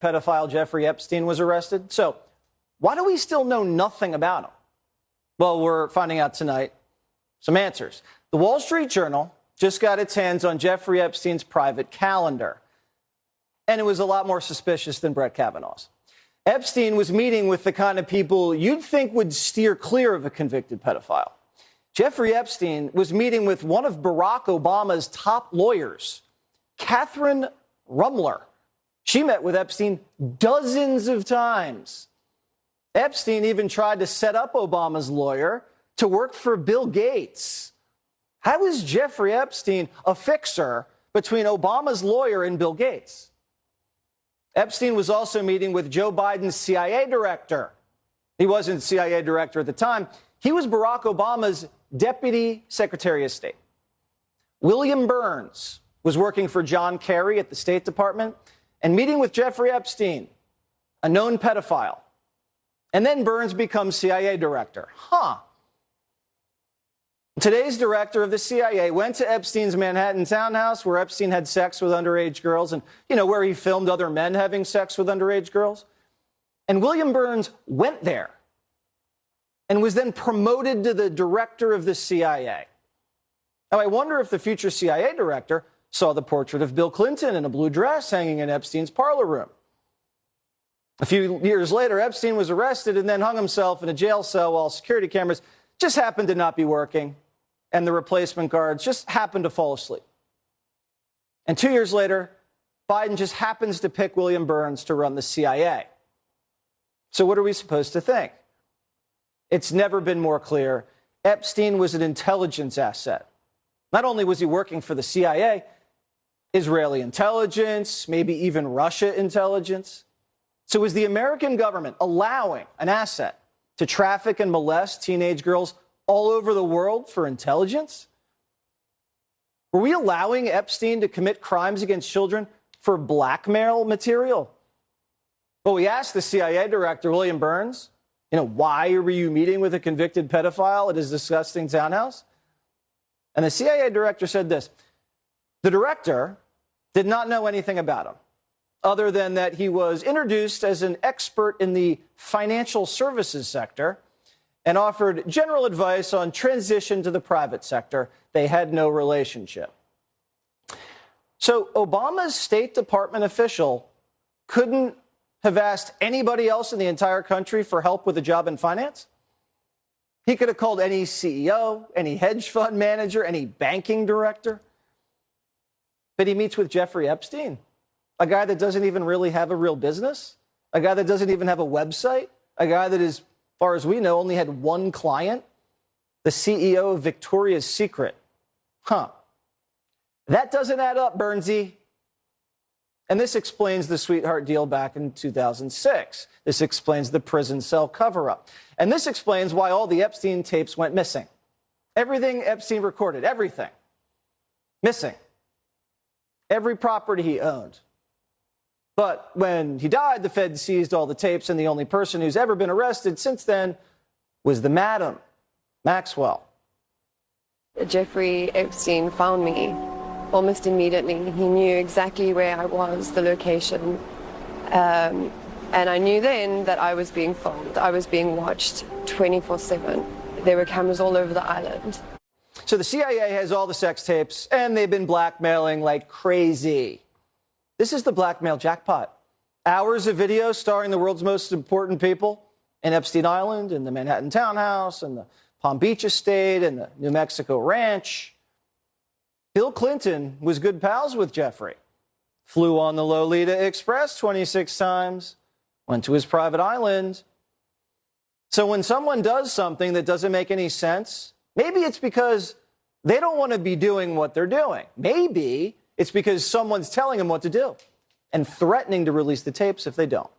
Pedophile Jeffrey Epstein was arrested. So why do we still know nothing about him? Well, we're finding out tonight some answers. The Wall Street Journal just got its hands on Jeffrey Epstein's private calendar, and it was a lot more suspicious than Brett Kavanaugh's. Epstein was meeting with the kind of people you'd think would steer clear of a convicted pedophile. Jeffrey Epstein was meeting with one of Barack Obama's top lawyers, Catherine Rumler. She met with Epstein dozens of times. Epstein even tried to set up Obama's lawyer to work for Bill Gates. How is Jeffrey Epstein a fixer between Obama's lawyer and Bill Gates? Epstein was also meeting with Joe Biden's CIA director. He wasn't CIA director at the time. He was Barack Obama's Deputy Secretary of State. William Burns was working for John Kerry at the State Department and meeting with Jeffrey Epstein, a known pedophile. And then Burns becomes CIA director. Today's director of the CIA went to Epstein's Manhattan townhouse where Epstein had sex with underage girls and, where he filmed other men having sex with underage girls. And William Burns went there and was then promoted to the director of the CIA. Now, I wonder if the future CIA director saw the portrait of Bill Clinton in a blue dress hanging in Epstein's parlor room. A few years later, Epstein was arrested and then hung himself in a jail cell while security cameras just happened to not be working and the replacement guards just happened to fall asleep. And 2 years later, Biden just happens to pick William Burns to run the CIA. So what are we supposed to think? It's never been more clear. Epstein was an intelligence asset. Not only was he working for the CIA, Israeli intelligence, maybe even Russia intelligence. So is the American government allowing an asset to traffic and molest teenage girls all over the world for intelligence? Were we allowing Epstein to commit crimes against children for blackmail material? Well, we asked the CIA director, William Burns, why were you meeting with a convicted pedophile at his disgusting townhouse? And the CIA director said this: the director did not know anything about him, other than that he was introduced as an expert in the financial services sector and offered general advice on transition to the private sector. They had no relationship. So Obama's State Department official couldn't have asked anybody else in the entire country for help with a job in finance? He could have called any CEO, any hedge fund manager, any banking director. But he meets with Jeffrey Epstein, a guy that doesn't even really have a real business, a guy that doesn't even have a website, a guy that, as far as we know, only had one client, the CEO of Victoria's Secret. That doesn't add up, Burnsy. And this explains the sweetheart deal back in 2006. This explains the prison cell cover-up. And this explains why all the Epstein tapes went missing. Everything Epstein recorded, everything, missing. Every property he owned. But when he died, the Fed seized all the tapes, and the only person who's ever been arrested since then was the madam, Maxwell. Jeffrey Epstein found me almost immediately. He knew exactly where I was, the location. And I knew then that I was being filmed. I was being watched 24/7. There were cameras all over the island. So the CIA has all the sex tapes, and they've been blackmailing like crazy. This is the blackmail jackpot. Hours of video starring the world's most important people in Epstein Island, in the Manhattan townhouse, and the Palm Beach estate, and the New Mexico ranch. Bill Clinton was good pals with Jeffrey. Flew on the Lolita Express 26 times. Went to his private island. So when someone does something that doesn't make any sense, maybe it's because they don't want to be doing what they're doing. Maybe it's because someone's telling them what to do and threatening to release the tapes if they don't.